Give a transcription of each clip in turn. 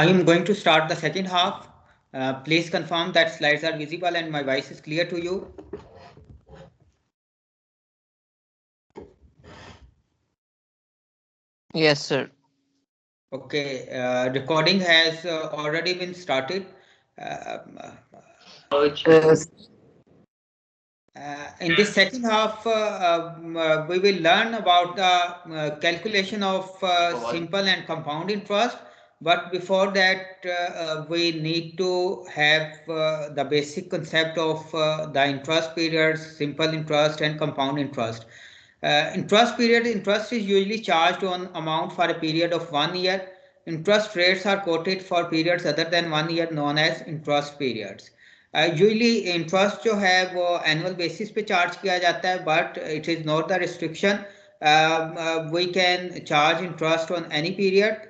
I am going to start the second half. Please confirm that slides are visible and my voice is clear to you. Yes, sir. Okay, recording has already been started. Uh, Which is in this second half, we will learn about the calculation of simple and compound interest. But before that, we need to have the basic concept of the interest periods, simple interest and compound interest. Interest is usually charged on amount for a period of 1 year. Interest rates are quoted for periods other than 1 year known as interest periods. Usually interest जो है वो annual basis पे charge किया जाता है but it is not the restriction we can charge interest on any period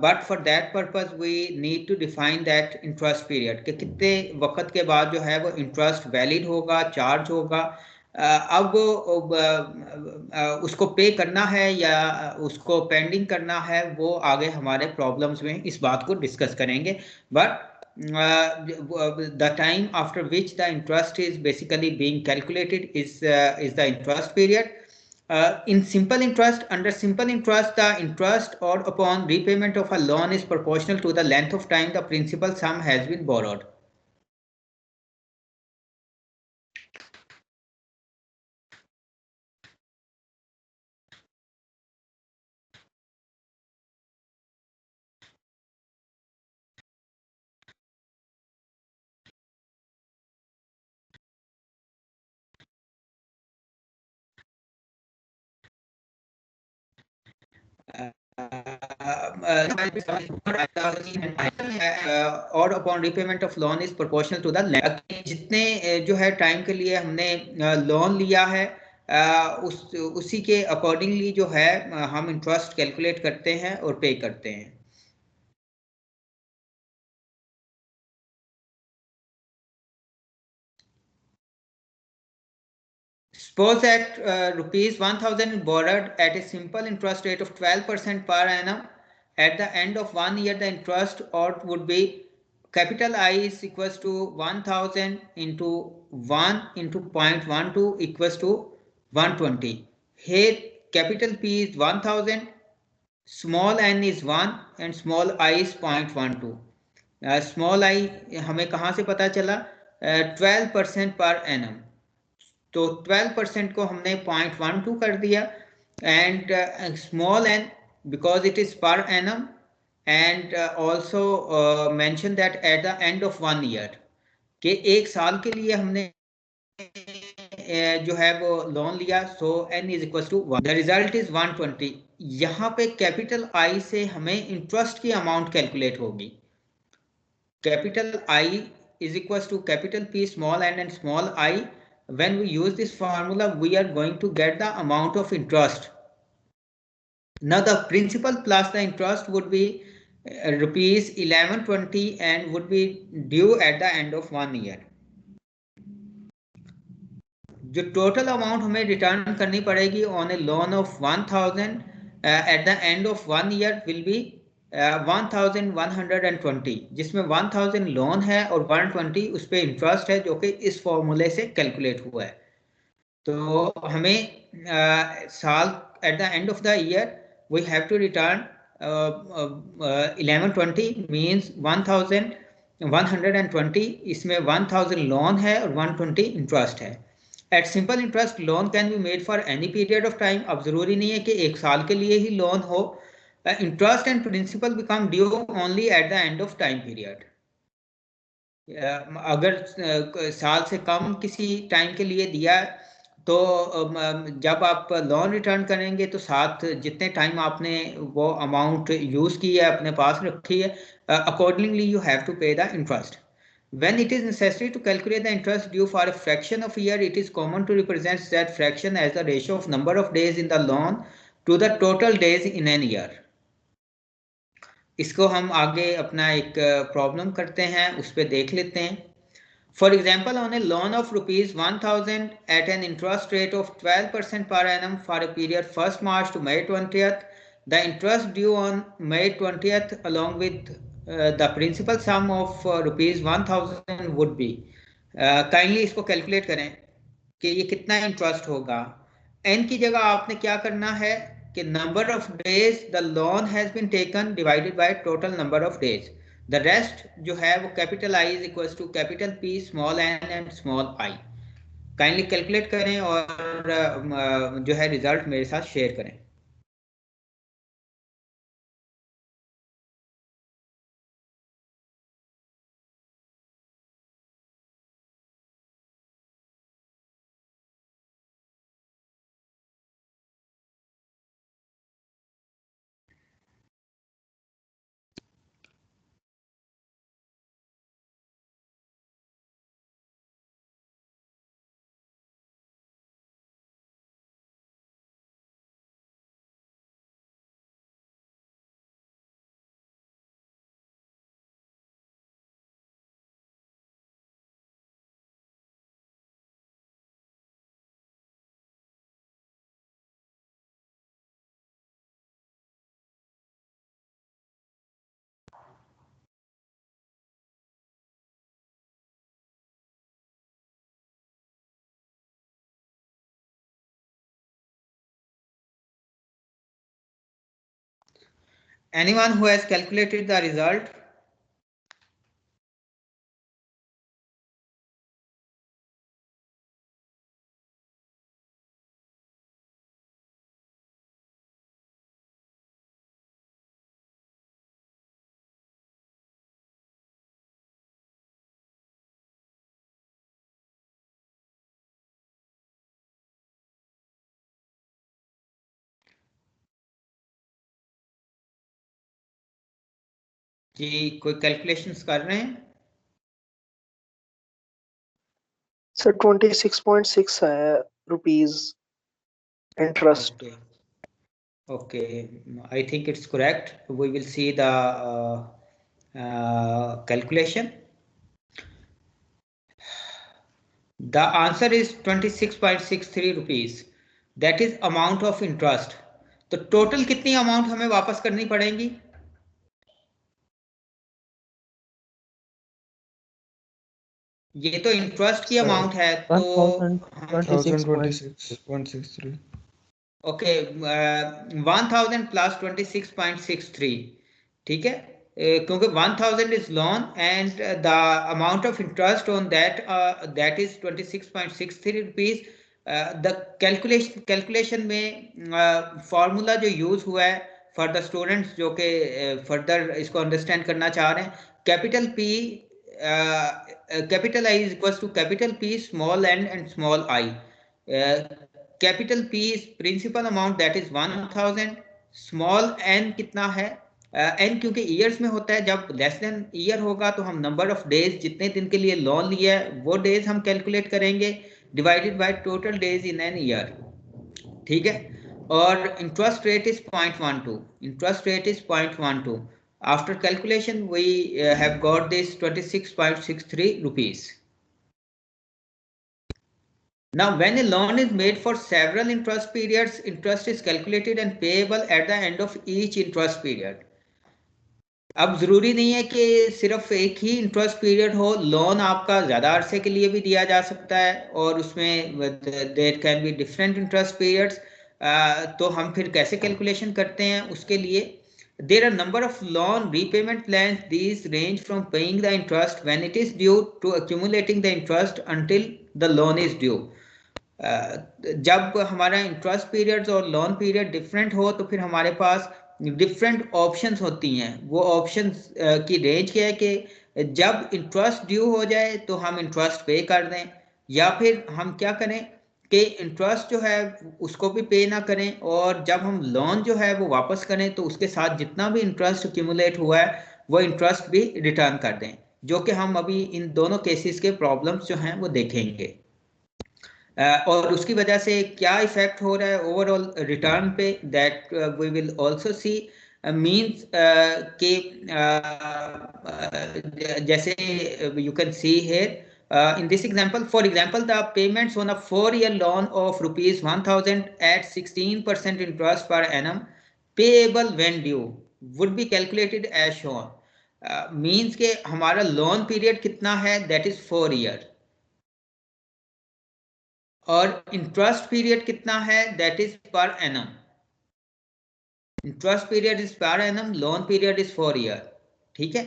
but for that purpose we need to define that interest period कि कितने वक्त के बाद जो है वो इंटरेस्ट वैलिड होगा चार्ज होगा अब उसको पे करना है या उसको पेंडिंग करना है वो आगे हमारे प्रॉब्लम्स में इस बात को डिस्कस करेंगे but the time after which the interest is basically being calculated is the interest period. In simple interest, under simple interest, the interest or upon repayment of a loan is proportional to the length of time the principal sum has been borrowed. और upon repayment of loan is proportional to the जितने जो है time के लिए हमने loan लिया है उसी के अकॉर्डिंगली जो है हम इंटरेस्ट कैलकुलेट करते हैं और पे करते हैं. Suppose that rupees 1000 borrowed at a simple interest rate of 12% per annum. At the end of 1 year, the interest ought would be capital I is equals to 1000 into 1 into 0.12 equals to 120. Here capital P is 1000, small n is 1 and small I is 0.12. Small I हमें कहाँ से पता चला 12% per annum. तो 12% को हमने 0.12 कर दिया and small n because it is per annum and also mention that at the end of 1 year के एक साल के लिए हमने जो है वो लोन लिया so n is equal to 1 the result is 120. यहाँ पे कैपिटल आई से हमें इंटरेस्ट की अमाउंट कैलकुलेट होगी. Capital I is equal to capital P small n and small i. When we use this formula, we are going to get the amount of interest. Now the principal plus the interest would be rupees 1120 and would be due at the end of 1 year. जो total amount हमें return करनी पड़ेगी on A loan of 1000 eight the end of 1 year will be 1120 जिसमें 1000 loan है और 120 उस पर interest है जो कि इस फॉर्मूले से कैलकुलेट हुआ है. तो हमें साल at the end of the year we have to return 1120 means 1120. इसमें 1000 लोन है और 120 इंटरेस्ट है. At simple interest loan can be made for any period of time. अब ज़रूरी नहीं है कि एक साल के लिए ही लोन हो. Interest and principal become due only at the end of time period. अगर साल से कम किसी टाइम के लिए दिया तो जब आप लोन रिटर्न करेंगे तो साथ जितने टाइम आपने वो अमाउंट यूज़ की है अपने पास रखी है accordingly you have to pay the interest. When it is necessary to calculate the interest due for a fraction of a year, it is common to represent that fraction as the ratio of number of days in the loan to the total days in an year. इसको हम आगे अपना एक problem करते हैं उस पर देख लेते हैं. For example, on a loan of rupees 1000 at an interest rate of 12% per annum for a period 1st March to May 20th, the interest due on May 20th along with the principal sum of rupees 1000 would be, kindly इसको calculate करें कि ये कितना interest होगा। n की जगह आपने क्या करना है कि number of days the loan has been taken divided by total number of days, the rest जो है वो capital I is equal to capital P small n and small I। Kindly calculate करें और जो है रिजल्ट मेरे साथ share करें। Anyone who has calculated the result? जी कोई कैलकुलेशंस कर रहे हैं? सर 26.6 है rupees interest. Okay, I think it's correct. We will see the calculation. The answer is 26.63 rupees. That is amount of interest. तो total कितनी amount हमें वापस करनी पड़ेगी? ये तो इंटरेस्ट की अमाउंट है तो 1026.63। ओके 1000 प्लस 26.63, ठीक है, क्योंकि 1000 is loan and the amount of interest on that is 26.63 rupees. The calculation में फॉर्मूला जो यूज हुआ है फॉर द स्टूडेंट्स जो कि फर्दर इसको अंडरस्टैंड करना चाह रहे हैं, capital P capital I is equal to capital P small n and small I। Capital P is principal amount that is 1000, small n कितना है, n क्योंकि ईयर्स में होता है, जब लेस देन ईयर होगा तो हम नंबर ऑफ डेज जितने दिन के लिए लोन लिया है वो डेज हम कैलकुलेट करेंगे divided by total days in an year, ठीक है। और interest rate is 0.12, interest rate is 0.12। After calculation we have got this 26.63 rupees. Now, when a loan is made for several interest periods, interest is calculated and payable at the end of each interest period. अब जरूरी नहीं है कि सिर्फ एक ही interest period हो, loan आपका ज्यादा अरसे के लिए भी दिया जा सकता है और उसमें there can be different interest periods. तो हम फिर कैसे कैलकुलेशन करते हैं उसके लिए, there are number of loan repayment plans. These range from paying the interest when it is due to accumulating the interest until the loan is due. जब हमारा इंटरेस्ट पीरियड्स और लोन पीरियड डिफरेंट हो तो फिर हमारे पास different options होती हैं। वो ऑप्शंस की रेंज क्या है कि जब इंटरेस्ट ड्यू हो जाए तो हम इंटरेस्ट पे कर दें, या फिर हम क्या करें कि इंटरेस्ट जो है उसको भी पे ना करें और जब हम लोन जो है वो वापस करें तो उसके साथ जितना भी इंटरेस्ट एक्यूमुलेट हुआ है वो इंटरेस्ट भी रिटर्न कर दें, जो कि हम अभी इन दोनों केसेस के प्रॉब्लम्स जो हैं वो देखेंगे। और उसकी वजह से क्या इफेक्ट हो रहा है ओवरऑल रिटर्न पे, that we will also see. Means के जैसे you can see here in this example, for example, the payments on a 4-year loan of rupees 1000 at 16% interest per annum payable when due would be calculated as shown. Means के हमारा loan period कितना है, that is 4 year, और interest period कितना है, that is per annum. Interest period is per annum, loan period is 4 year, ठीक है।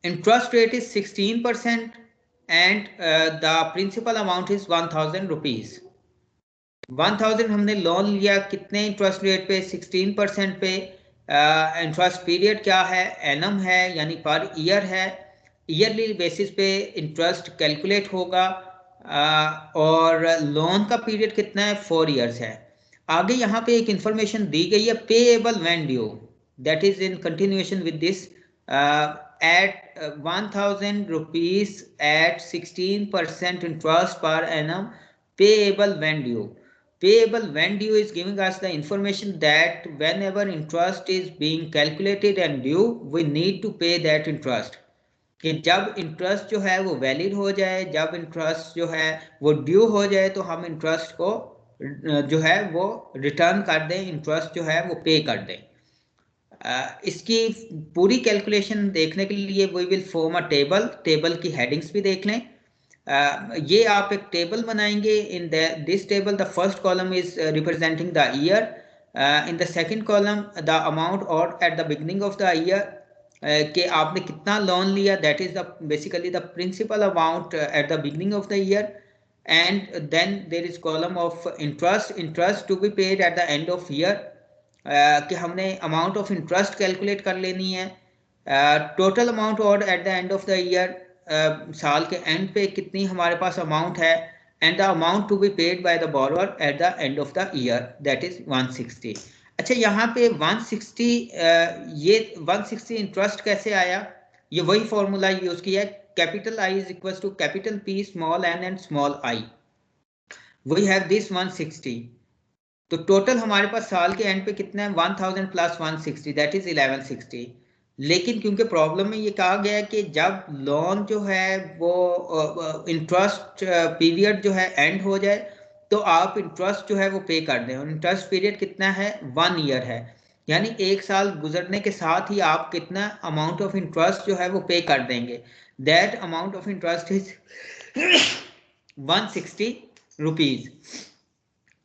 Interest rate is 16% and the principal amount is 1000 rupees. 1000 हमने लोन लिया, कितने इंटरेस्ट रेट पे, 16% पे। इंटरेस्ट पीरियड क्या है, एनम है, यानी पर ईयर है। ईयरली बेसिस पे इंटरेस्ट कैलकुलेट होगा, और लोन का पीरियड कितना है, 4 ईयर्स है। आगे यहाँ पे एक इंफॉर्मेशन दी गई है, payable when due, that is in continuation with this, at 1000 rupees at 16% interest per annum, payable when due. Payable when due is giving us the information that whenever interest is being calculated and due, we need to pay that interest. कि जब interest जो है वो valid हो जाए, जब interest जो है वो ड्यू हो जाए, तो हम इंटरेस्ट को जो है वो रिटर्न कर दें, इंटरेस्ट जो है वो पे कर दें। इसकी पूरी कैलकुलेशन देखने के लिए we will form a table. Table की हेडिंग्स भी देख लें। ये आप एक टेबल बनाएंगे। In this table the first column is representing the year, in the second column the amount और at the beginning of the year, कि आपने कितना लोन लिया, that is the basically the principal amount at the beginning of the year, and then there is column of interest to be paid at the end of year, कि हमने amount of interest calculate कर लेनी है। Total amount और at the end of the year, साल के and पे कितनी हमारे पास अमाउंट है, and the amount to be paid by the borrower at the end of the year, that is 160। अच्छा, यहाँ पे 160, ये 160 इंटरेस्ट कैसे आया, ये वही फॉर्मूला यूज किया, capital I is equal to capital P small n and small i. We have this 160, तो टोटल हमारे पास साल के एंड पे कितना है, 1000 प्लस 160, दैट इज 1160। लेकिन क्योंकि प्रॉब्लम में ये कहा गया है कि जब लोन जो है वो इंटरेस्ट पीरियड जो है एंड हो जाए, तो आप इंटरेस्ट जो है वो पे कर दें, और इंटरेस्ट पीरियड कितना है, 1 ईयर है, यानी 1 साल गुजरने के साथ ही आप कितना अमाउंट ऑफ इंटरेस्ट जो है वो पे कर देंगे। That amount of interest is 160 rupees.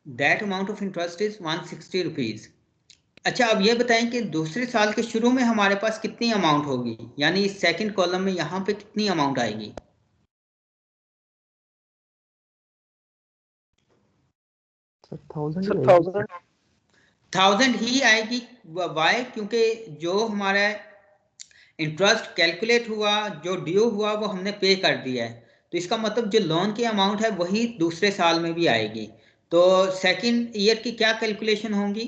That amount of interest is 160 rupees. अच्छा, अब ये बताएं कि दूसरे साल के शुरू में हमारे पास कितनी अमाउंट होगी, यानी इस सेकंड कॉलम में यहाँ पे कितनी अमाउंट आएगी। सर 1000 ही आएगी। वाई, क्योंकि जो हमारा इंटरेस्ट कैलकुलेट हुआ, जो ड्यू हुआ, वो हमने पे कर दिया है, तो इसका मतलब जो लोन की अमाउंट है वही दूसरे साल में भी आएगी। तो सेकंड ईयर की क्या कैलकुलेशन होंगी,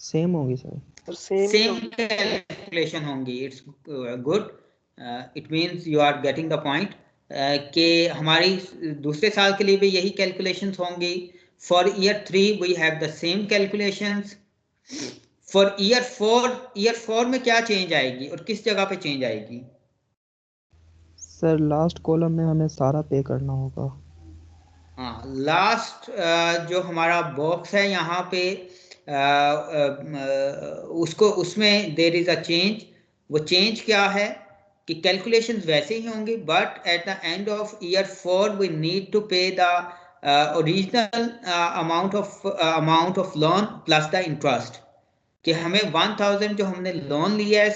सेम होगी सर, सेम कैलकुलेशन होंगी। It's good, it means you are getting the point, कि हमारी दूसरे साल के लिए भी यही कैलकुलेशंस होंगी। For year 3 we have the same calculations. For year 4 में क्या चेंज आएगी और किस जगह पे चेंज आएगी। सर लास्ट कॉलम में हमें सारा पे करना होगा। हाँ, लास्ट जो हमारा बॉक्स है यहाँ पे, उसको, उसमें देयर इज अ चेंज। वो चेंज क्या है कि कैलकुलेशंस वैसे ही होंगी, but at the end of year 4 we need to pay the original amount of loan plus the interest, कि हमें 1000 जो हमने लोन लिया है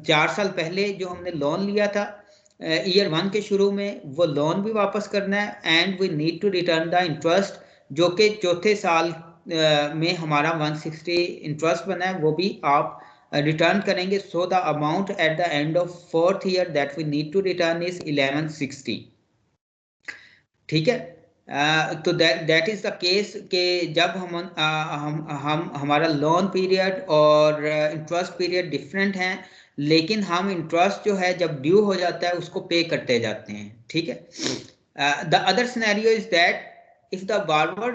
4 साल पहले, जो हमने लोन लिया था ईयर 1 के शुरू में, वो लोन भी वापस करना है, and we need to return the interest, जो कि चौथे साल में हमारा 160 इंटरेस्ट बना है, वो भी आप रिटर्न करेंगे। So the amount at the end of 4th year that we need to return is 1160। ठीक है, तो दैट इज द केस कि जब हम हमारा लोन पीरियड और इंटरेस्ट पीरियड डिफरेंट हैं, लेकिन हम इंटरेस्ट जो है जब ड्यू हो जाता है उसको पे करते जाते हैं। ठीक है, the other scenario is that if the borrower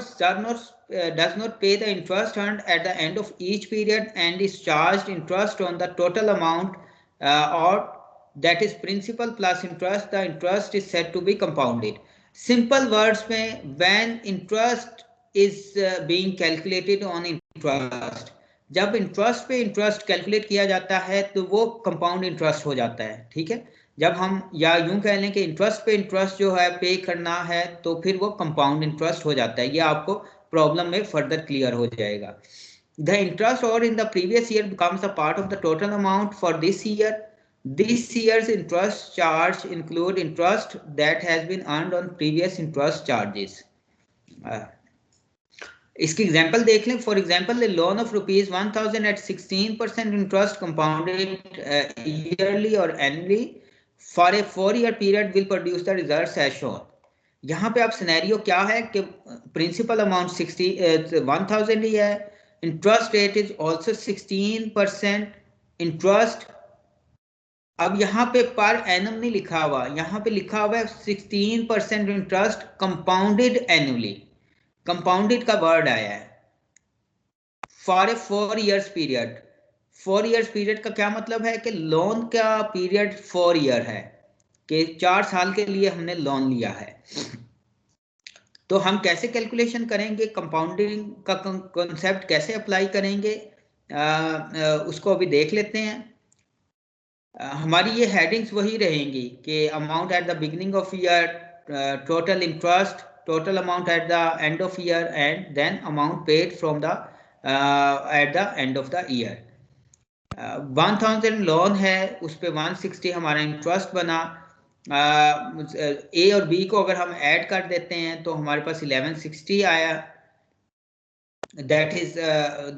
does not pay the interest earned at the end of each period and is charged interest on the total amount, or that is principal plus interest, the interest is said to be compounded. Simple words में, when interest is being calculated on interest, जब interest पे interest calculate किया जाता है तो वो compound interest हो जाता है, ठीक है। जब हम या यूं कह लें कि इंटरेस्ट पे इंटरेस्ट जो है पे करना है तो फिर वो कंपाउंड इंटरेस्ट हो जाता है। ये आपको प्रॉब्लम में फर्दर क्लियर हो जाएगा। द इंटरेस्ट और in the previous year becomes a part of the total amount for this year. This year's interest charge include interest that has been earned on previous interest charges. इसकी example देख लें. For example the loan of ₹1000 at 16% interest compounded yearly और annually for a 4-year period will produce the results as shown. यहाँ पे अब scenario क्या है कि प्रिंसिपल अमाउंट 1000 ही है, interest rate is also 16% interest. अब यहाँ पे पर एनम नहीं लिखा हुआ, यहाँ पे लिखा हुआ है 16% इंटरेस्ट कंपाउंडेड एनुअली. कंपाउंडेड का वर्ड आया है for a 4 years period. 4 years period का क्या मतलब है कि लोन का पीरियड 4 year है, कि 4 साल के लिए हमने लोन लिया है. तो हम कैसे कैलकुलेशन करेंगे, कंपाउंडिंग का कॉन्सेप्ट कैसे अप्लाई करेंगे, उसको अभी देख लेते हैं. हमारी ये हेडिंग्स वही रहेंगी कि amount at the beginning of year, total interest, total amount at the end of year and then amount paid from the at the end of the year. 1000 loan है, उस पे 160 हमारा इंटरेस्ट बना. ए और बी को अगर हम ऐड कर देते हैं तो हमारे पास 1160 आया. That is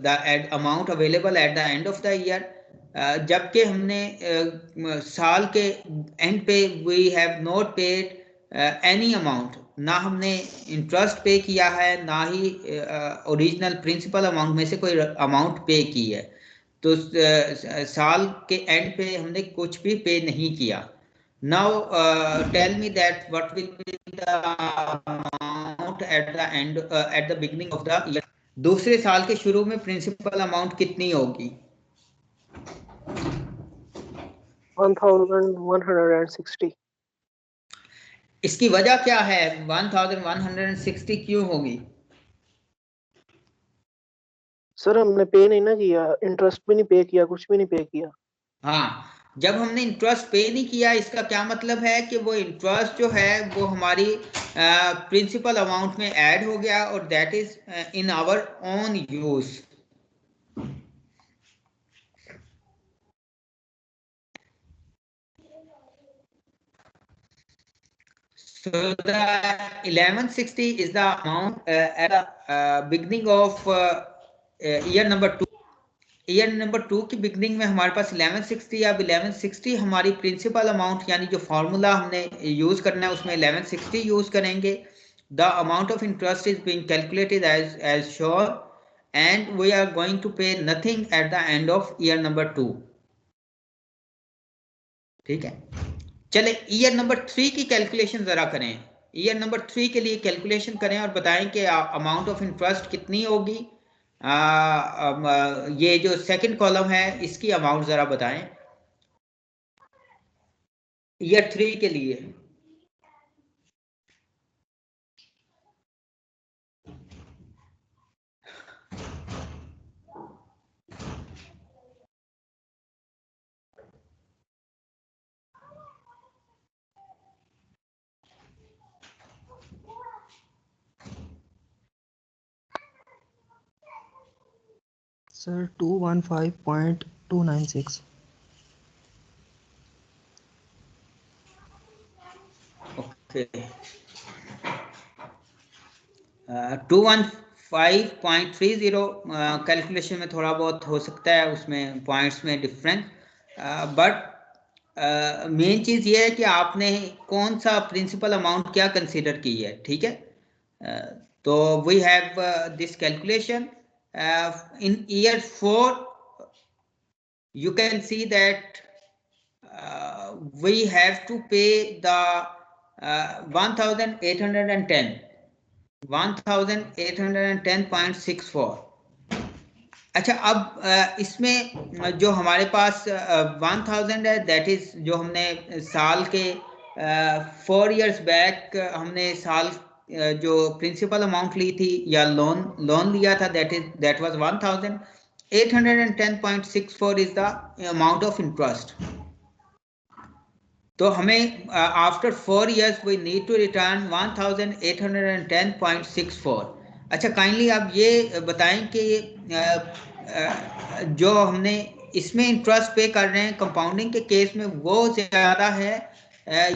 the amount available at the end of the year. जबकि हमने साल के एंड पे we have not paid any amount, ना हमने इंटरेस्ट पे किया है ना ही ओरिजिनल प्रिंसिपल अमाउंट में से कोई अमाउंट पे की है. तो साल के एंड पे हमने कुछ भी पे नहीं किया. Now tell me that what will be the amount at the end at the beginning of the year. दूसरे साल के शुरू में प्रिंसिपल अमाउंट कितनी होगी? 1160. इसकी वजह क्या है? 1160 क्यों होगी? सर हमने पे नहीं ना किया, इंटरेस्ट भी नहीं पे किया, कुछ भी नहीं पे किया. हाँ, जब हमने इंटरेस्ट पे नहीं किया इसका क्या मतलब है कि वो इंटरेस्ट जो है वो हमारी प्रिंसिपल अमाउंट में ऐड हो गया और that is in our own use. So the 1160 is the amount at the beginning of year number 2. Year number 2 की बिगनिंग में हमारे पास 1160. अब 1160 हमारी प्रिंसिपल अमाउंट यानी जो फार्मूला हमने यूज करना है उसमें 1160 यूज करेंगे. The amount of interest is being calculated as shown and we are going to pay nothing at the end of year number 2. ठीक है, चले ईयर नंबर 3 की कैलकुलेशन जरा करें. ईयर नंबर 3 के लिए कैलकुलेशन करें और बताएं कि अमाउंट ऑफ इंटरेस्ट कितनी होगी. ये जो सेकंड कॉलम है इसकी अमाउंट जरा बताएं ईयर 3 के लिए. सर 215.296. ओके, 215.30 कैलकुलेशन में थोड़ा बहुत हो सकता है, उसमें पॉइंट्स में डिफरेंस. बट मेन चीज ये है कि आपने कौन सा प्रिंसिपल अमाउंट क्या कंसीडर की है. ठीक है, तो we have this calculation in year 4. You can see that we have to pay the 1810.64. अच्छा, अब इसमें जो हमारे पास 1000 है दैट इज जो हमने साल के 4 years बैक हमने साल जो प्रिंसिपल अमाउंट ली थी या लोन लिया था that was 1000. 810.64 is the amount of interest. तो हमें after 4 years we need to return 1810.64. अच्छा, काइंडली आप ये बताएं कि जो हमने इसमें इंटरेस्ट पे कर रहे हैं कंपाउंडिंग के केस में वो ज़्यादा है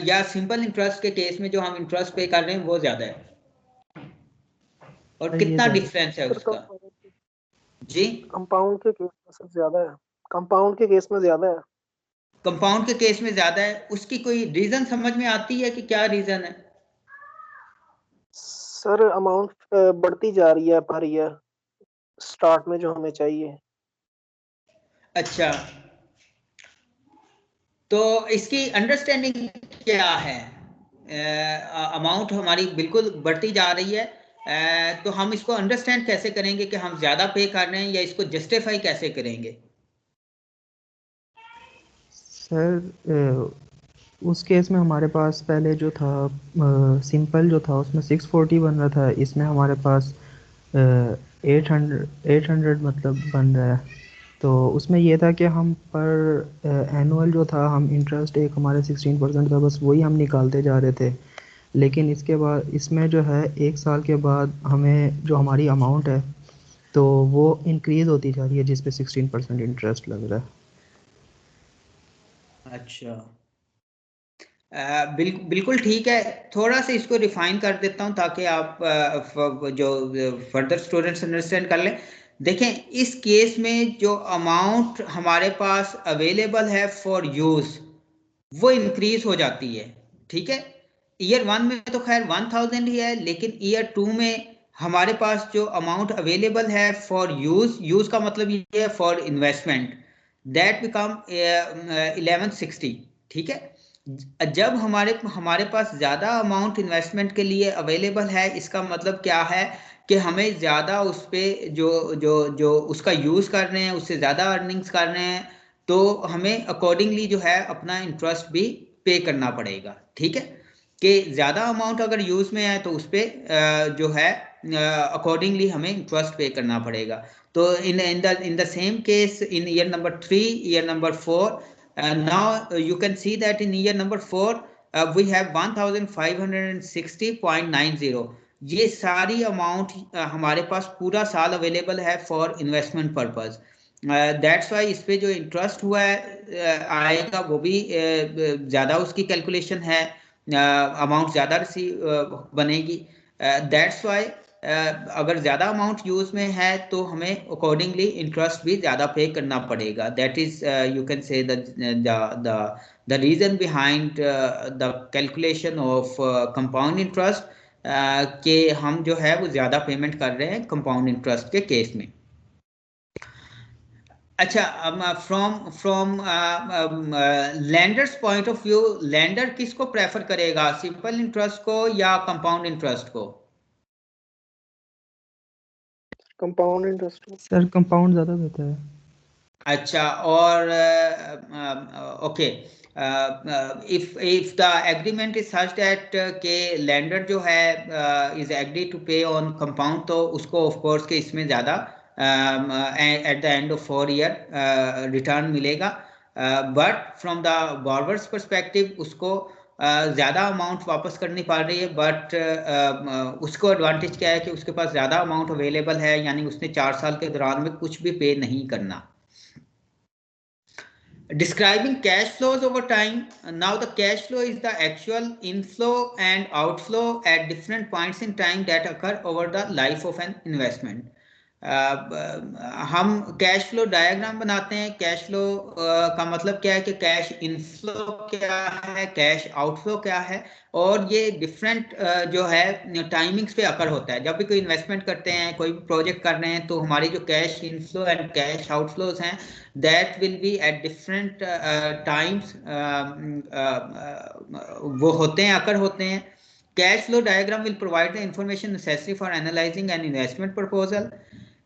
या सिंपल इंटरेस्ट के केस में जो हम इंटरेस्ट पे कर रहे हैं वो ज़्यादा है, और सर ये कितना ज़्यादा डिफरेंस है सर उसका? जी, कंपाउंड के केस में सर ज्यादा है, कंपाउंड के केस में ज्यादा है। कंपाउंड के केस में ज़्यादा है। उसकी कोई रीज़न समझ में आती है कि क्या रीज़न है? सर अमाउंट बढ़ती जा रही है पर ईयर, स्टार्ट में जो हमें चाहिए। अच्छा, तो इसकी अंडरस्टैंडिंग क्या है? अमाउंट हमारी बिल्कुल बढ़ती जा रही है, तो हम इसको अंडरस्टैंड कैसे करेंगे कि हम ज़्यादा पे कर रहे हैं, या इसको जस्टिफाई कैसे करेंगे? सर उस केस में हमारे पास पहले जो था सिंपल जो था उसमें 640 बन रहा था, इसमें हमारे पास 800 मतलब बन रहा है। तो उसमें ये था कि हम पर एनुअल जो था हम इंटरेस्ट एक हमारे 16% का बस वही हम निकालते जा रहे थे। लेकिन इसके बाद इसमें जो है 1 साल के बाद हमें जो हमारी अमाउंट है तो वो इंक्रीज़ होती जा रही है, जिस पे 16% इंटरेस्ट लग रहा है। अच्छा, बिल्कुल ठीक है। थोड़ा सा इसको रिफाइन कर देता हूँ ताकि आप जो फर्दर स्टूडेंट्स अंडरस्टैंड कर लें। देखें, इस केस में जो अमाउंट हमारे पास अवेलेबल है फॉर यूज़ वो इंक्रीज हो जाती है, ठीक है। ईयर 1 में तो खैर 1000 ही है, लेकिन ईयर 2 में हमारे पास जो अमाउंट अवेलेबल है फॉर यूज, यूज का मतलब ये है फॉर इन्वेस्टमेंट, दैट बिकम 1160, ठीक है। जब हमारे हमारे पास ज़्यादा अमाउंट इन्वेस्टमेंट के लिए अवेलेबल है, इसका मतलब क्या है कि हमें ज़्यादा उस पर जो जो जो उसका यूज़ कर रहे हैं उससे ज़्यादा अर्निंग्स कर रहे हैं, तो हमें अकॉर्डिंगली जो है अपना इंटरेस्ट भी पे करना पड़ेगा, ठीक है। कि ज़्यादा अमाउंट अगर यूज़ में है तो उस पर जो है अकॉर्डिंगली हमें इंटरेस्ट पे करना पड़ेगा। तो in the same case in year number 3, year number 4, now you can see that in year number 4 we have 1560.90। ये सारी अमाउंट हमारे पास पूरा साल अवेलेबल है for investment purpose. That's why इस पे जो इंटरेस्ट हुआ है आएगा वो भी ज़्यादा उसकी कैलकुलेशन है, अमाउंट ज़्यादा बनेगी। दैट्स वाई अगर ज़्यादा अमाउंट यूज़ में है तो हमें अकॉर्डिंगली इंटरेस्ट भी ज़्यादा पे करना पड़ेगा। That is you can say the reason behind the calculation of compound interest, कि हम जो है वो ज़्यादा पेमेंट कर रहे हैं कंपाउंड इंटरेस्ट के केस में। अच्छा, from landers point of view, lander किसको प्रेफर करेगा, सिंपल इंटरेस्ट को या कंपाउंड इंटरेस्ट को? Compound interest. सर कंपाउंड ज़्यादा बेहतर है। अच्छा, और okay, if the agreement is such that के लैंडर जो है इज एग्री टू पे ऑन कंपाउंड, तो उसको ऑफ कोर्स के इसमें ज़्यादा eight the end of 4 year return मिलेगा। बट फ्रॉम द बॉर्वर्स परस्पेक्टिव उसको ज़्यादा अमाउंट वापस करनी पड़ रही है, बट उसको एडवांटेज क्या है कि उसके पास ज़्यादा अमाउंट अवेलेबल है, यानी उसने 4 साल के दौरान में कुछ भी पे नहीं करना। Describing cash flows over time. Now the cash flow is the actual inflow and outflow at different points in time that occur over the life of an investment. हम कैश फ्लो डायग्राम बनाते हैं। Cash flow का मतलब क्या है कि cash inflow क्या है, कैश आउटफ्लो क्या है, और ये डिफरेंट जो है टाइमिंग्स पे अकर होता है। जब भी कोई इन्वेस्टमेंट करते हैं, कोई भी प्रोजेक्ट कर रहे हैं, तो हमारी जो cash inflow and cash outflows हैं that will be at different times, वो होते हैं, अकर होते हैं। Cash flow diagram will provide the information necessary for analyzing an investment proposal.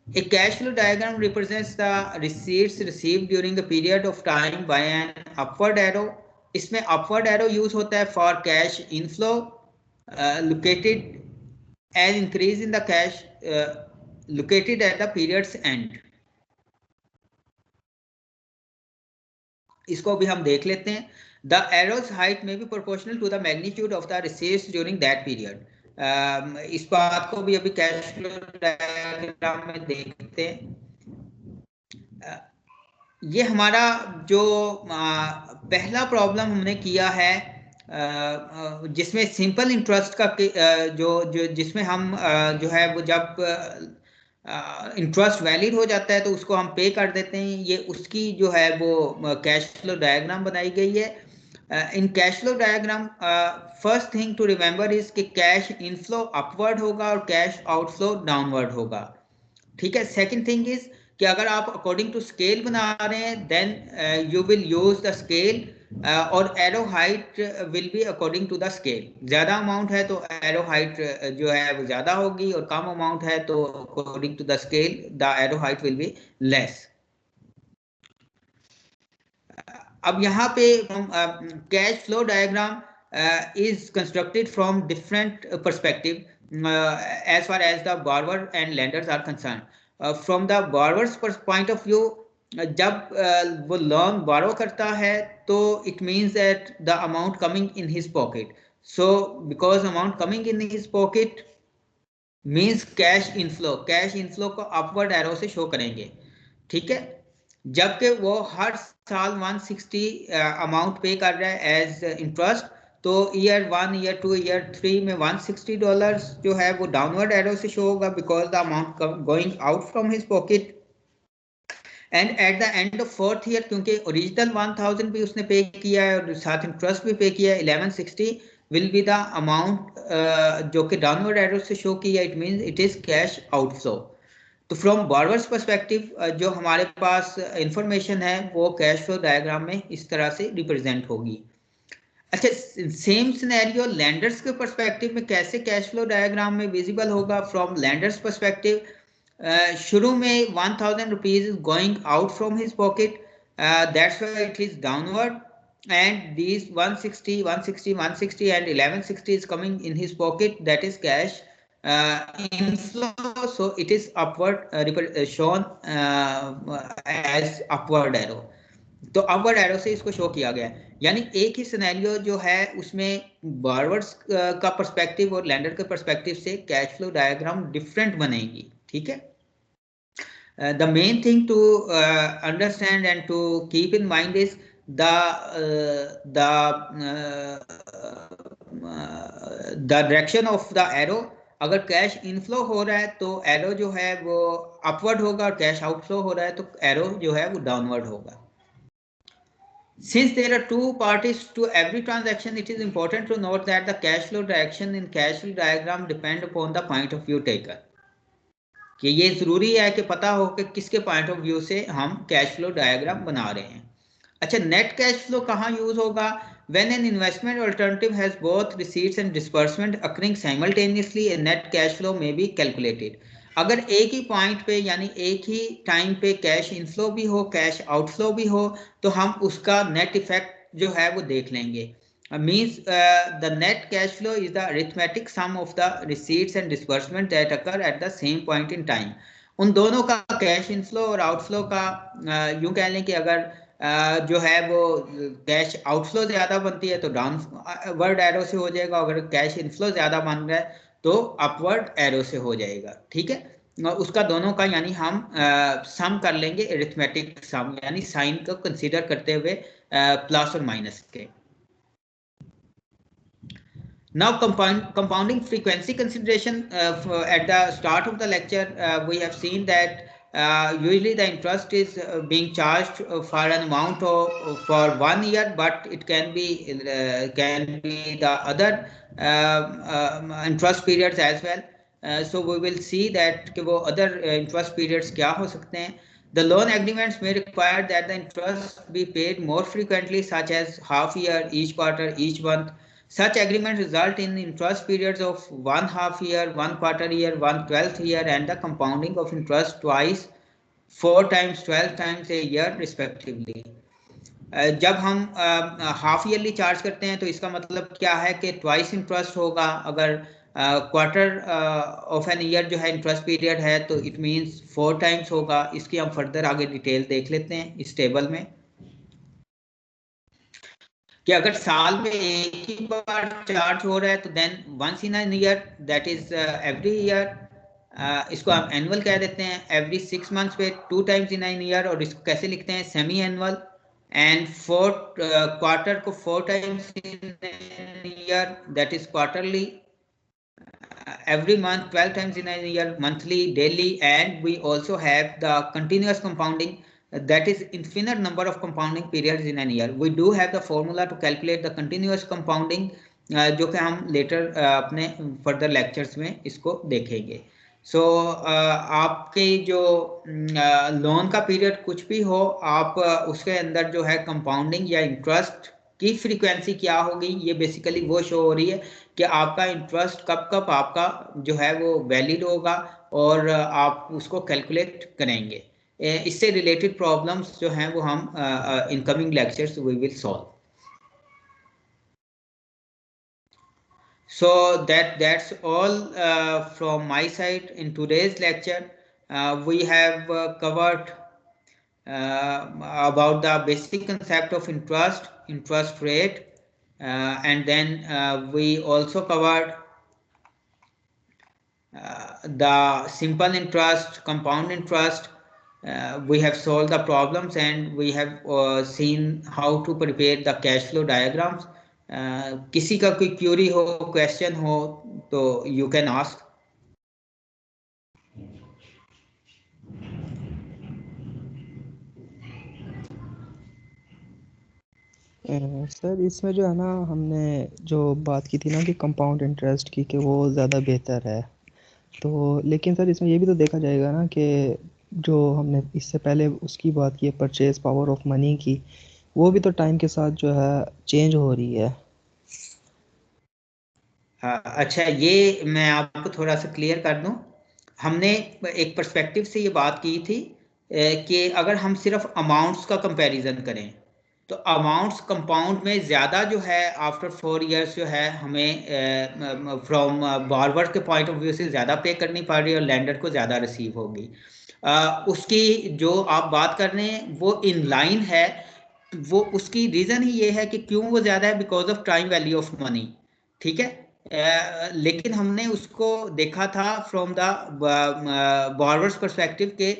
A cash flow diagram represents the receipts received during a period of time by an upward arrow. इसमें upward arrow use होता है for cash inflow, located an increase in the cash located at the period's end. इसको भी हम देख लेते हैं। The arrows height में be proportional to the magnitude of the receives during that period. इस बात को भी अभी कैश फ्लो डायग्राम में देखते हैं। ये हमारा जो पहला प्रॉब्लम हमने किया है जिसमें सिंपल इंटरेस्ट का जो जो जिसमें हम जो है वो जब इंटरेस्ट वैलिड हो जाता है तो उसको हम पे कर देते हैं, ये उसकी जो है वो कैश फ्लो डायग्राम बनाई गई है। In cash flow diagram first thing to remember is कि कैश इनफ्लो अपवर्ड होगा और कैश आउटफ्लो डाउनवर्ड होगा, ठीक है। सेकंड थिंग इज कि अगर आप अकॉर्डिंग टू स्केल बना रहे हैं then you will use the scale और arrow height will be according to the scale. ज्यादा अमाउंट है तो एरो हाइट जो है वो ज्यादा होगी और कम अमाउंट है तो according to the scale the arrow height will be less. अब यहाँ पे cash flow diagram is constructed from different perspective as far as the borrower and lenders are concerned. From the borrower's point of view, जब वो loan borrow करता है तो it means that the amount coming in his pocket. So because amount coming in his pocket means cash inflow को upward arrow से show करेंगे, ठीक है। जबकि वो हर साल 160 अमाउंट पे कर रहा है एज इंटरेस्ट, तो ईयर 1 ईयर 2 ईयर 3 में $160 जो है वो डाउनवर्ड एरो से शो होगा because the amount going out from his pocket. And at the end of fourth year क्योंकि ओरिजिनल 1000 भी उसने पे किया है और साथ इंटरेस्ट भी पे किया है, 1160 विल बी द अमाउंट जो कि डाउनवर्ड एरो से शो किया, it means it is cash outflow. तो फ्रॉम बॉर्वर्स पर्सपेक्टिव जो हमारे पास इंफॉर्मेशन है वो कैश फ्लो डायग्राम में इस तरह से रिप्रेजेंट होगी। अच्छा, सेम सिनेरियो लैंडर्स के पर्सपेक्टिव में कैसे कैश फ्लो डायग्राम में विजिबल होगा? फ्रॉम लैंडर्स पर्सपेक्टिव शुरू में 1000 rupees is going out from his pocket, that's why it is downward, and these 160 and 1160 is coming in his pocket, that is cash inflow, so it is upward shown as upward arrow. तो upward arrow से इसको show किया गया है, यानी एक ही scenario जो है उसमें बॉर्वर्स का पर्सपेक्टिव और लैंडर के पर्सपेक्टिव से कैश फ्लो डायग्राम डिफरेंट बनेगी, ठीक है। The main thing to understand and to keep in mind is the direction of the arrow. अगर कैश इनफ्लो हो रहा है तो एरो जो है वो अपवर्ड होगा और कैश आउटफ्लो हो रहा है तो एरो जो है वो डाउनवर्ड होगा। Since there are two parties to every transaction, it is important to note that the cash flow direction in cash flow diagram depend upon the point of view taken. कि ये जरूरी है कि पता हो कि किसके पॉइंट ऑफ व्यू से हम कैश फ्लो डायग्राम बना रहे हैं। अच्छा, नेट कैश फ्लो कहाँ यूज होगा? When an investment alternative has both receipts and disbursement occurring simultaneously, a net cash flow may be calculated. अगर एक ही पॉइंट पे यानी एक ही टाइम पे कैश इनफ्लो भी हो कैश आउटफ्लो भी हो तो हम उसका नेट इफेक्ट जो है वो देख लेंगे। Means the net cash flow is the arithmetic sum of the receipts and disbursement that occur at the same point in time. उन दोनों का कैश इनफ्लो और आउटफ्लो का यूं कह लें कि अगर जो है वो कैश आउटफ्लो ज्यादा बनती है तो डाउनवर्ड एरो से हो जाएगा, अगर कैश इनफ्लो ज्यादा बन रहा है तो अपवर्ड एरो से हो जाएगा, ठीक है। उसका दोनों का यानी हम सम कर लेंगे, अरिथमेटिक सम यानी साइन को कंसीडर करते हुए प्लस और माइनस के। Now compounding frequency consideration, at the start of the lecture we have seen that usually the interest is being charged for an amount of for 1 year, but it can be the other interest periods as well. So we will see that कि वो other interest periods क्या हो सकते हैं। The loan agreements may require that the interest be paid more frequently, such as half year, each quarter, each month. Such agreements result in interest periods of 1 half year, 1 quarter year, 1/12th year, and the compounding of interest twice, 4 times, 12 times a year respectively. जब हम half yearly charge करते हैं तो इसका मतलब क्या है कि ट्वाइस इंटरेस्ट होगा। अगर क्वार्टर ऑफ एन ईयर जो है इंटरेस्ट पीरियड है तो इट मींस 4 टाइम्स होगा। इसकी हम फर्दर आगे डिटेल देख लेते हैं इस टेबल में। कि अगर साल में एक ही बार चार्ज हो रहा है तो then once in an year, that is every year, इसको हम एनुअल कह देते हैं। एवरी 6 मंथ्स पे 2 टाइम्स इन एन ईयर, और इसको कैसे लिखते हैं, semi annual. And fourth quarter को 4 times in an year, that is quarterly. Every month 12 times in a year, monthly, daily. And we also have the continuous compounding, that is infinite number of compounding periods in a year. We do have the formula to calculate the continuous compounding, जो कि हम later अपने further lectures में इसको देखेंगे। सो आपके जो loan का पीरियड कुछ भी हो, आप उसके अंदर जो है कंपाउंडिंग या इंटरेस्ट की फ्रीक्वेंसी क्या होगी, ये बेसिकली वो शो हो रही है कि आपका इंटरेस्ट कब कब आपका जो है वो वैलिड होगा, और आप उसको कैलकुलेट करेंगे। इससे रिलेटेड प्रॉब्लम्स जो हैं वो हम incoming lectures we will solve. So that's all from my side in today's lecture. We have covered about the basic concept of interest rate, and then we also covered the simple interest, compound interest. We have solved the problems, and we have seen how to prepare the cash flow diagrams. किसी का कोई Curie हो, question हो तो you can ask. Sir इसमें जो है ना, हमने जो बात की थी ना कि कंपाउंड इंटरेस्ट की, कि वो ज़्यादा बेहतर है, तो लेकिन सर इसमें ये भी तो देखा जाएगा ना कि जो हमने इससे पहले उसकी बात की है, परचेज पावर ऑफ मनी की, वो भी तो टाइम के साथ जो है चेंज हो रही है। अच्छा, ये मैं आपको थोड़ा सा क्लियर कर दूं। हमने एक पर्सपेक्टिव से ये बात की थी कि अगर हम सिर्फ अमाउंट्स का कंपैरिजन करें तो अमाउंट्स कंपाउंड में ज़्यादा जो है आफ्टर 4 इयर्स जो है हमें फ्रॉम बॉर्वर के पॉइंट ऑफ व्यू से ज़्यादा पे करनी पड़ रही है, और लैंडर को ज़्यादा रिसीव होगी। उसकी जो आप बात कर रहे हैं वो इन लाइन है। वो उसकी रीज़न ही ये है कि क्यों वो ज़्यादा है, because of time value of money. ठीक है, लेकिन हमने उसको देखा था फ्रॉम द बॉर्वर्स पर्सपेक्टिव के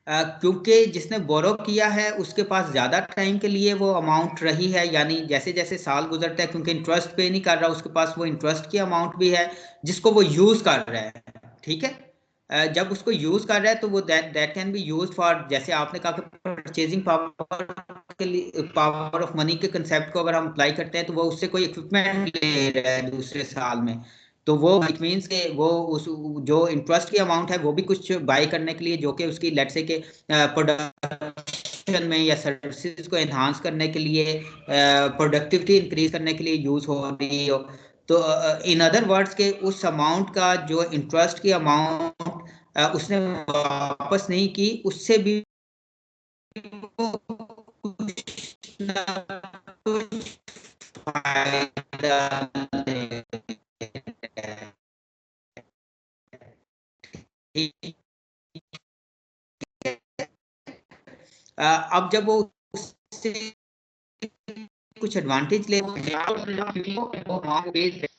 क्योंकि जिसने बोरो किया है उसके पास ज़्यादा टाइम के लिए वो अमाउंट रही है, यानी जैसे जैसे साल गुजरता है, क्योंकि इंटरेस्ट पे नहीं कर रहा, उसके पास वो इंटरेस्ट की अमाउंट भी है जिसको वो यूज़ कर रहा है। ठीक है, जब उसको यूज़ कर रहा है तो वो that can be use for, जैसे आपने कहा कि परचेजिंग पावर के लिए, पावर ऑफ मनी के कंसेप्ट को अगर हम अप्लाई करते हैं तो वो उससे कोई इक्विपमेंट ले रहा है दूसरे साल में, तो वो इट मीन्स के वो उस जो इंटरेस्ट की अमाउंट है वो भी कुछ बाई करने के लिए, जो कि उसकी लेट्स से के प्रोडक्शन में या सर्विसेज को एनहांस करने के लिए, प्रोडक्टिविटी इंक्रीज करने के लिए यूज हो रही हो। तो इन अदर वर्ड्स के उस अमाउंट का जो इंटरेस्ट की अमाउंट उसने वापस नहीं की, उससे भी कुछ ना कुछ फायदा अब जब वो उससे कुछ एडवांटेज ले,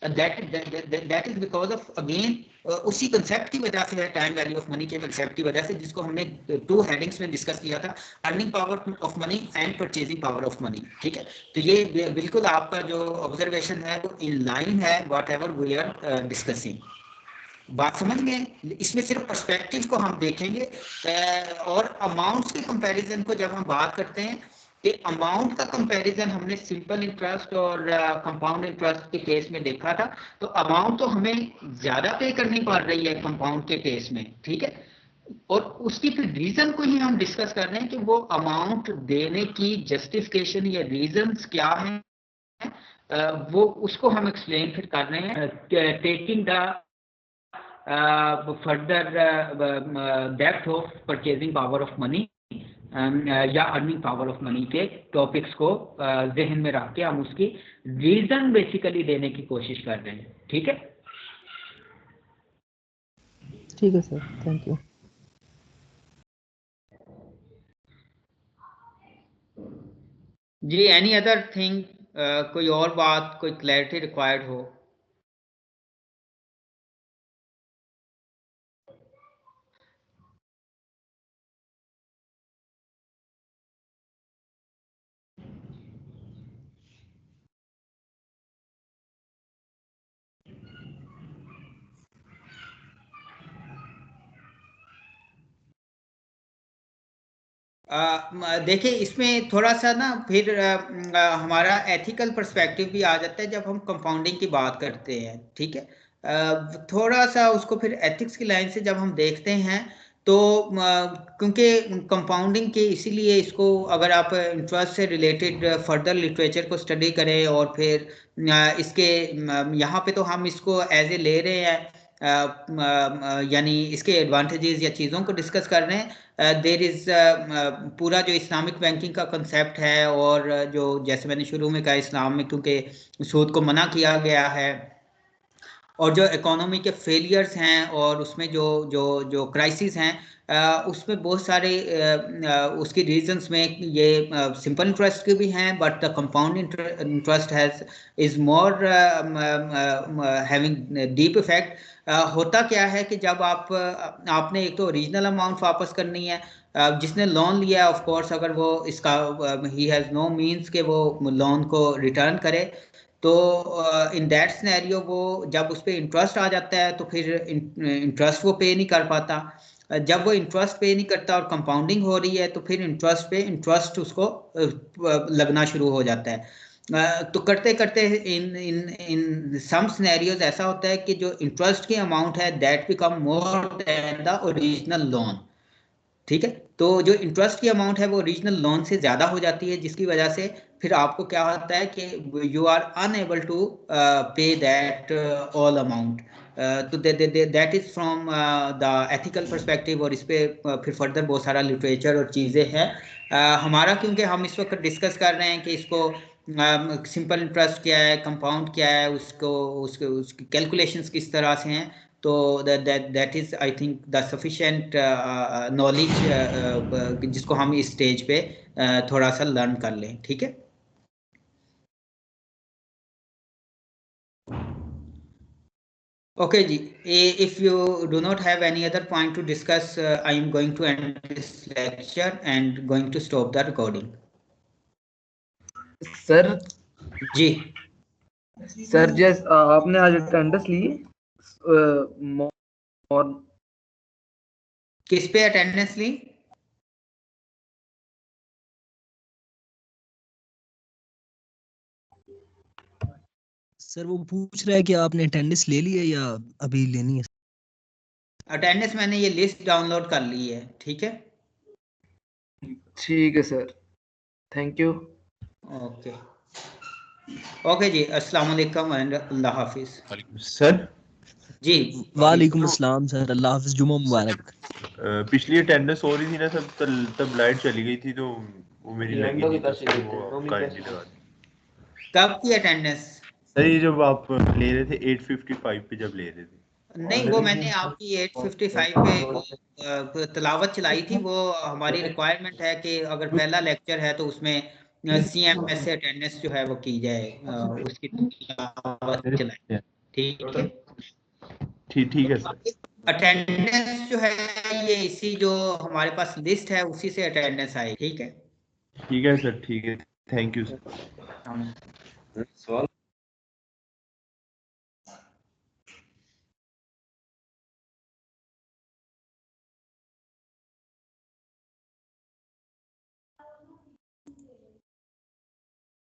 that is because of again उसी कंसेप्ट की वजह से है, टाइम वैल्यू ऑफ मनी के कंसेप्ट की वजह से, जिसको हमने 2 हेडिंग्स में डिस्कस किया था, earning power of money and purchasing power of money. ठीक है, तो ये बिल्कुल आपका जो ऑब्जर्वेशन है वो इन लाइन है whatever we are discussing. बात समझ गए? इसमें सिर्फ पर्सपेक्टिव को हम देखेंगे, और अमाउंट्स के कंपैरिजन को जब हम बात करते हैं कि अमाउंट का कंपैरिजन हमने सिंपल इंटरेस्ट और कंपाउंड इंटरेस्ट के केस में देखा था, तो अमाउंट तो हमें ज्यादा पे करनी पड़ रही है कंपाउंड के केस में। ठीक है, और उसकी फिर रीजन को ही हम डिस्कस कर रहे हैं कि वो अमाउंट देने की जस्टिफिकेशन या रीजंस क्या है, वो उसको हम एक्सप्लेन फिर कर रहे हैं, taking the further depth of purchasing power of money या अर्निंग पावर ऑफ मनी के टॉपिक्स को जहन में रख के हम उसकी रीजन बेसिकली देने की कोशिश कर रहे हैं। ठीक है, ठीक है सर, थैंक यू। जी, एनी अदर थिंग कोई और बात, कोई क्लैरिटी रिक्वायर्ड हो? देखिए इसमें थोड़ा सा ना फिर हमारा एथिकल पर्सपेक्टिव भी आ जाता है जब हम कंपाउंडिंग की बात करते हैं, ठीक है। थोड़ा सा उसको फिर एथिक्स की लाइन से जब हम देखते हैं तो क्योंकि कंपाउंडिंग के इसीलिए इसको अगर आप इंटरेस्ट से रिलेटेड फर्दर लिटरेचर को स्टडी करें और फिर इसके यहाँ पे तो हम इसको एज ए ले रहे हैं, यानी इसके एडवांटेजेस या चीज़ों को डिस्कस कर रहे हैं। देर इज़ पूरा जो इस्लामिक बैंकिंग का कंसेप्ट है और जो जैसे मैंने शुरू में कहा इस्लाम में क्योंकि सूद को मना किया गया है और जो इकोनॉमी के फेलियर्स हैं और उसमें जो जो जो क्राइसिस हैं उसमें बहुत सारे उसकी रीजंस में ये सिंपल इंटरेस्ट के भी हैं, but the compound interest has is more having deep effect. होता क्या है कि जब आपने एक तो ओरिजिनल अमाउंट वापस करनी है, जिसने लोन लिया है ऑफ कोर्स अगर वो इसका ही हैज़ नो मींस के वो लोन को रिटर्न करे, तो इन दैट सिनेरियो वो जब उस पर इंटरेस्ट आ जाता है तो फिर इंटरेस्ट वो पे नहीं कर पाता। जब वो इंटरेस्ट पे नहीं करता और कंपाउंडिंग हो रही है तो फिर इंटरेस्ट पे इंटरेस्ट उसको लगना शुरू हो जाता है। तो करते करते इन इन इन सम सिनेरियोज ऐसा होता है कि जो इंटरेस्ट की अमाउंट है that become more than the original loan, ठीक है। तो जो इंटरेस्ट की अमाउंट है वो ओरिजिनल लोन से ज़्यादा हो जाती है, जिसकी वजह से फिर आपको क्या होता है कि यू आर अनएबल टू पे दैट ऑल अमाउंट। तो that is from the ethical perspective, और इस पे फिर फर्दर बहुत सारा लिटरेचर और चीज़ें हैं। हमारा क्योंकि हम इस वक्त डिस्कस कर रहे हैं कि इसको सिंपल इंटरेस्ट क्या है, कंपाउंड क्या है, उसको उसके उसकी कैलकुलेशंस किस तरह से हैं, तो that is I think the sufficient knowledge जिसको हम इस स्टेज पे थोड़ा सा लर्न कर लें, ठीक है। ओके जी, if you do not have any other point to discuss, I am going to end this lecture and going to stop the recording. Sir जी सर जैस आपने आज अटेंडेंस ली और किस पे अटेंडेंस ली? सर वो पूछ रहा है कि आपने अटेंडेंस ले ली है या अभी लेनी है? अटेंडेंस मैंने ये लिस्ट डाउनलोड कर ली है, ठीक है। ठीक है sir, thank you. Okay okay जी, अस्सलाम वालेकुम एंड अल्लाह हाफिज। सर जी वालेकुम अस्सलाम सर, अल्लाह हाफिज, जुम्मा मुबारक। पिछली अटेंडेंस हो रही थी ना सब, तब लाइट चली गई थी तो वो मेरी लगी नहीं, तो वो काट नहीं लगा। कब की अटेंडेंस? सर ये जब आप ले रहे थे 855 पे जब ले रहे थे। नहीं, वो मैंने आपकी 855 पे तलावत चलाई थी। वो हमारी रिक्वायरमेंट है कि अगर पहला लेक्चर है तो उसमें CMS से अटेंडेंस जो है वो की जाए, उसकी तलावत चलाई, ठीक है। ठीक है सर। अटेंडेंस जो है ये इसी जो हमारे पास लिस्ट है उसी से अटेंडेंस आई, ठीक है। ठीक है सर, ठीक है, थैंक यू सर। सवाल